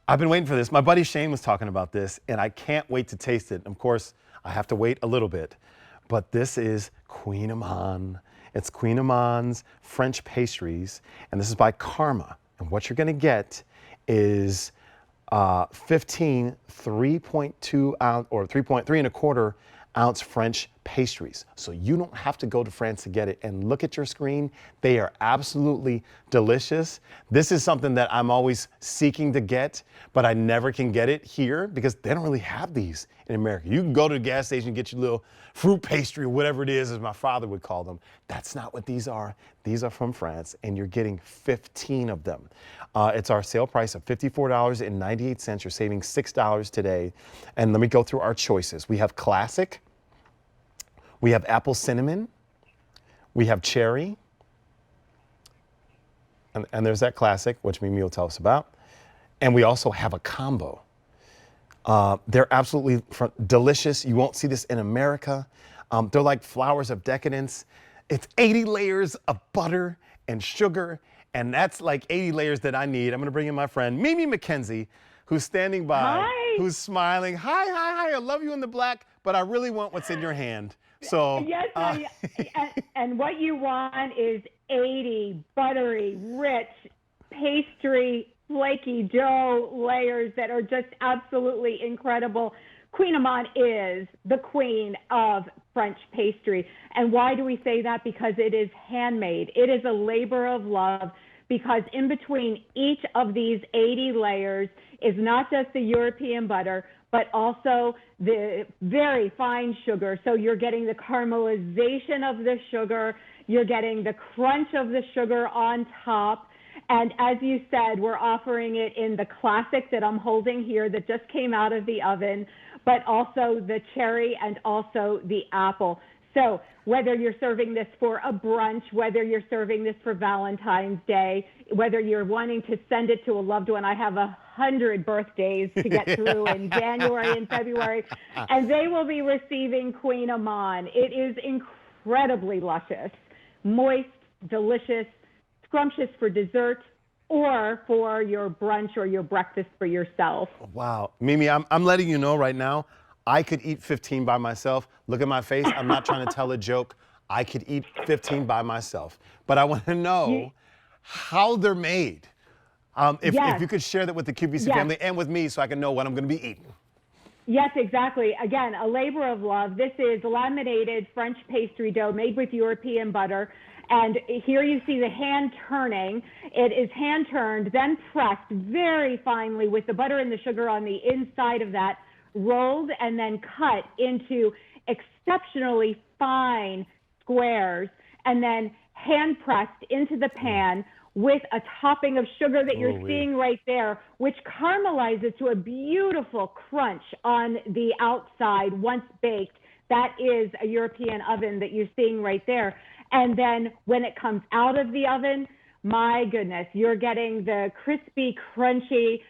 I've been waiting for this. My buddy Shane was talking about this, and I can't wait to taste it. Of course, I have to wait a little bit. But this is Kouign Amann. It's Kouign Amann's French pastries, and this is by KRMA. And what you're going to get is 15 3.2 ounce or 3.3 and a quarter ounce French pastries. So you don't have to go to France to get it. And look at your screen. They are absolutely delicious. This is something that I'm always seeking to get, but I never can get it here because they don't really have these in America. You can go to the gas station and get your little fruit pastry or whatever it is, as my father would call them. That's not what these are. These are from France, and you're getting 15 of them. It's our sale price of $54.98. You're saving $6 today. And let me go through our choices. We have classic. We have apple cinnamon. We have cherry. And there's that classic, which Mimi will tell us about. And we also have a combo. They're absolutely delicious. You won't see this in America. They're like flowers of decadence. It's 80 layers of butter and sugar, and that's like 80 layers that I need. I'm gonna bring in my friend, Mimi McKenzie, who's standing by, Hi. who's smiling. Hi, hi, hi, I love you in the black, but I really want what's in your hand. So, yes, and what you want is 80 buttery, rich, pastry, flaky dough layers that are just absolutely incredible. Kouign Amann is the queen of French pastry. And why do we say that? Because it is handmade. It is a labor of love, because in between each of these 80 layers is not just the European butter, but also the very fine sugar. So you're getting the caramelization of the sugar, you're getting the crunch of the sugar on top. And as you said, we're offering it in the classic that I'm holding here that just came out of the oven, but also the cherry and also the apple. So whether you're serving this for a brunch, whether you're serving this for Valentine's Day, whether you're wanting to send it to a loved one, I have 100 birthdays to get through in January and February, and they will be receiving Kouign Amann. It is incredibly luscious, moist, delicious, scrumptious for dessert, or for your brunch or your breakfast for yourself. wow. Mimi, I'm letting you know right now, I could eat 15 by myself. Look at my face. I'm not trying to tell a joke. I could eat 15 by myself. But I want to know how they're made. If you could share that with the QVC family and with me so I can know what I'm going to be eating. Yes, exactly. Again, a labor of love. This is laminated French pastry dough made with European butter. And here you see the hand turning. It is hand turned, then pressed very finely with the butter and the sugar on the inside of that, rolled and then cut into exceptionally fine squares, and then hand pressed into the pan with a topping of sugar that you're seeing right there, which caramelizes to a beautiful crunch on the outside once baked. That is a European oven that you're seeing right there. And then when it comes out of the oven, my goodness, you're getting the crispy, crunchy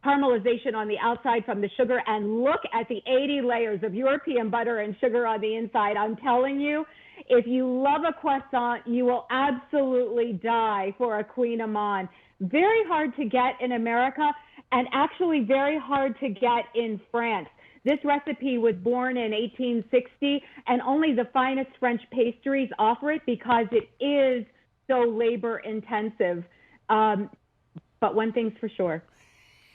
caramelization on the outside from the sugar. And look at the 80 layers of European butter and sugar on the inside. I'm telling you, if you love a croissant, you will absolutely die for a Kouign Amann. Very hard to get in America, and actually very hard to get in France. This recipe was born in 1860, and only the finest French pastries offer it because it is so labor intensive. But one thing's for sure.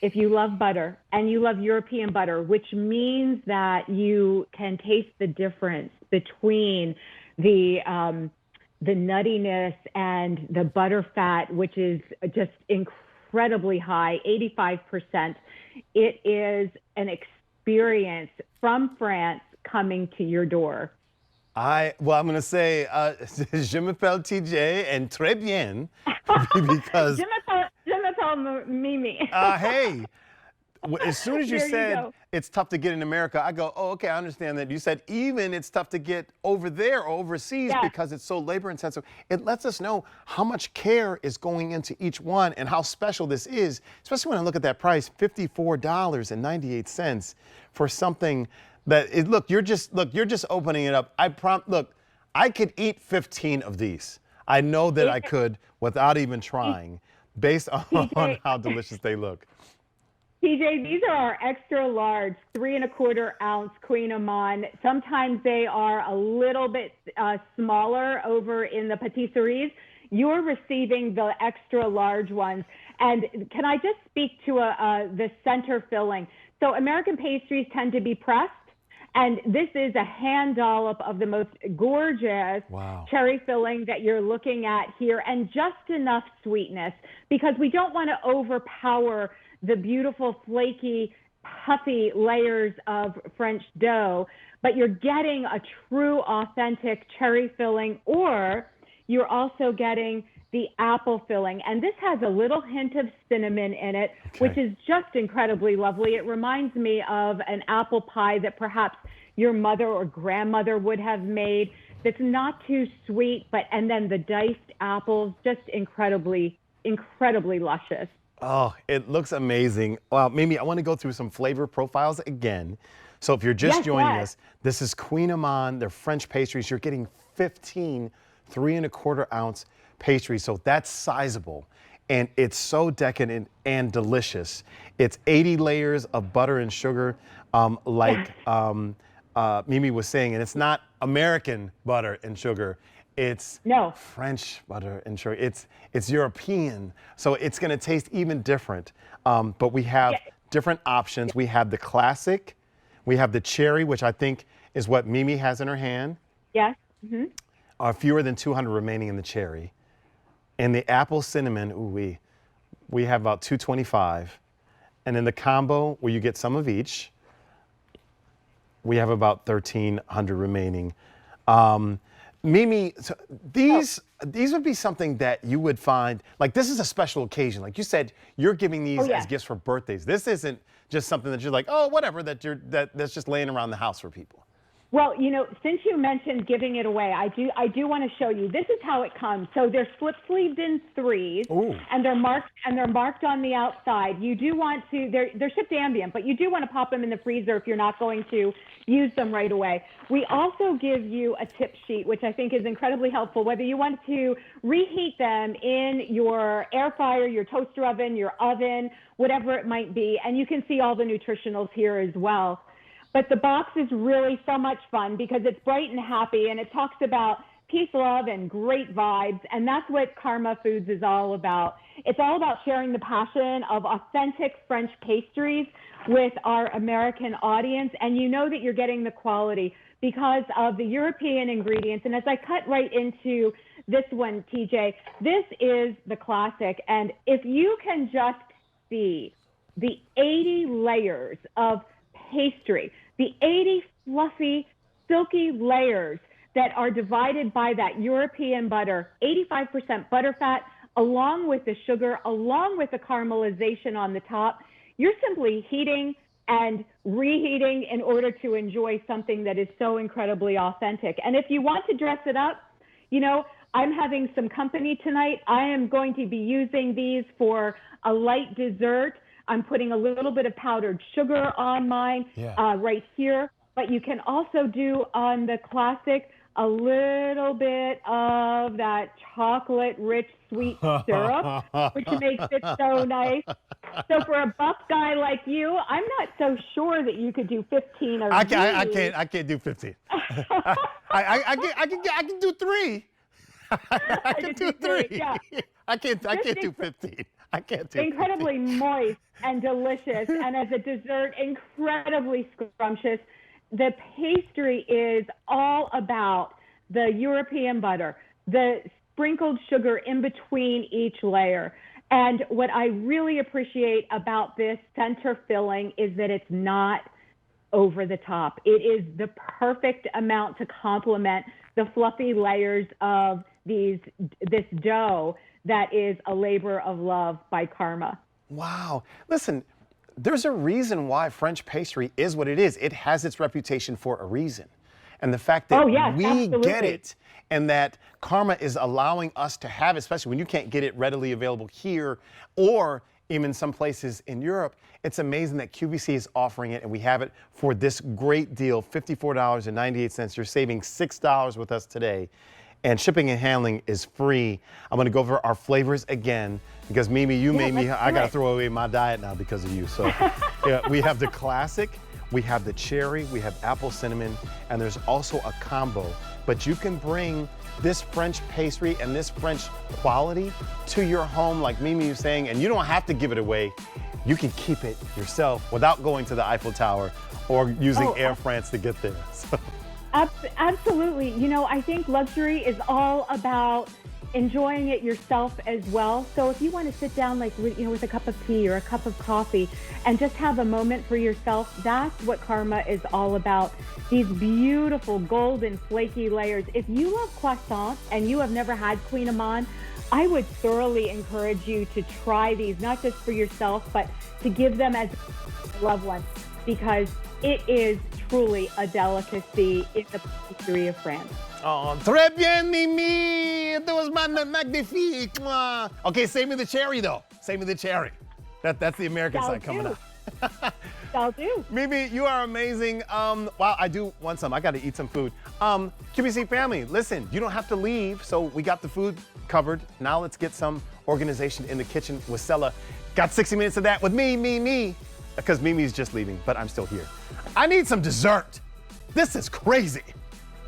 If you love butter and you love European butter, which means that you can taste the difference between the nuttiness and the butter fat, which is just incredibly high, 85%. It is an experience from France coming to your door. I'm going to say, je m'appelle TJ and très bien, because Je m'appelle Mimi. hey, as soon as you said it's tough to get in America, I go, oh, okay, I understand that. You said even it's tough to get over there or overseas because it's so labor intensive. It lets us know how much care is going into each one and how special this is, especially when I look at that price, $54.98 for something that is, look, you're just opening it up. Look, I could eat 15 of these. I know that I could without even trying, based on how delicious they look. TJ, these are our extra large 3¼ ounce Kouign Amann. Sometimes they are a little bit smaller over in the patisseries. You're receiving the extra large ones. And can I just speak to the center filling? So American pastries tend to be pressed. And this is a hand dollop of the most gorgeous cherry filling that you're looking at here, and just enough sweetness, because we don't want to overpower the beautiful, flaky, puffy layers of French dough, but you're getting a true, authentic cherry filling, or you're also getting the apple filling. And this has a little hint of cinnamon in it, which is just incredibly lovely. It reminds me of an apple pie that perhaps your mother or grandmother would have made. That's not too sweet, and then the diced apples, just incredibly, incredibly luscious. Oh, it looks amazing. Well, Mimi, I want to go through some flavor profiles again. So if you're just joining us, this is Kouign Amann. They're French pastries. You're getting 15 3¼ ounce pastries. So that's sizable. And it's so decadent and delicious. It's 80 layers of butter and sugar, Mimi was saying. And it's not American butter and sugar. It's French butter and sugar. It's European, so it's going to taste even different. But we have different options. We have the classic, we have the cherry, which I think is what Mimi has in her hand. Yes. Fewer than 200 remaining in the cherry, and the apple cinnamon. Ooh, we have about 225, and in the combo where you get some of each, we have about 1,300 remaining. Mimi, so these would be something that you would find, like this is a special occasion. Like you said, you're giving these as gifts for birthdays. This isn't just something that you're like, oh, whatever, that's just laying around the house for people. Well, since you mentioned giving it away, I do want to show you. This is how it comes. So they're slip-sleeved in 3s, and they're marked on the outside. You do want to. They're shipped ambient, but you do want to pop them in the freezer if you're not going to use them right away. We also give you a tip sheet, which I think is incredibly helpful, whether you want to reheat them in your air fryer, your toaster oven, your oven, whatever it might be. And you can see all the nutritionals here as well. But the box is really so much fun because it's bright and happy, and it talks about peace, love, and great vibes. And that's what KRMA Foods is all about. It's all about sharing the passion of authentic French pastries with our American audience. And you know that you're getting the quality because of the European ingredients. And as I cut right into this one, TJ, this is the classic. And if you can just see the 80 layers of pastry, the 80 fluffy, silky layers that are divided by that European butter, 85% butterfat, along with the sugar, along with the caramelization on the top. You're simply heating and reheating in order to enjoy something that is so incredibly authentic. And if you want to dress it up, I'm having some company tonight. I am going to be using these for a light dessert. I'm putting a little bit of powdered sugar on mine right here, but you can also do on the classic a little bit of that chocolate-rich sweet syrup, which makes it so nice. So for a buff guy like you, I'm not so sure that you could do 15 of these. I can't do 15. I can do 3. I can do 3. Yeah. I can't do 15. I can't do incredibly 15. Moist and delicious, and as a dessert, incredibly scrumptious. The pastry is all about the European butter, the sprinkled sugar in between each layer. And what I really appreciate about this center filling is that it's not over the top. It is the perfect amount to complement the fluffy layers of this dough that is a labor of love by KRMA. Wow. Listen, there's a reason why French pastry is what it is. It has its reputation for a reason. And the fact that we get it and that KRMA is allowing us to have it, especially when you can't get it readily available here or even some places in Europe, it's amazing that QVC is offering it and we have it for this great deal, $54.98. You're saving $6 with us today. and shipping and handling is free. I'm gonna go over our flavors again because Mimi, you made me, I gotta throw away my diet now because of you. So yeah, we have the classic, we have the cherry, we have apple cinnamon, and there's also a combo. But you can bring this French pastry and this French quality to your home, like Mimi was saying, and you don't have to give it away. You can keep it yourself without going to the Eiffel Tower or using Air France to get there. So. Absolutely. You know, I think luxury is all about enjoying it yourself as well. So if you want to sit down with a cup of tea or a cup of coffee and just have a moment for yourself, that's what KRMA is all about. These beautiful golden flaky layers. If you love croissants and you have never had Kouign Amann, I would thoroughly encourage you to try these, not just for yourself, but to give them as a loved one, because it is truly a delicacy in the history of France. Oh, très bien, Mimi. That was magnifique. Okay, save me the cherry, though. Save me the cherry. That's the American side coming out. I'll do. Mimi, you are amazing. Wow, I do want some. I got to eat some food. QVC family, listen, you don't have to leave. So we got the food covered. Now let's get some organization in the kitchen with Sela. Got 60 minutes of that with me. Because Mimi's just leaving, but I'm still here. I need some dessert. This is crazy.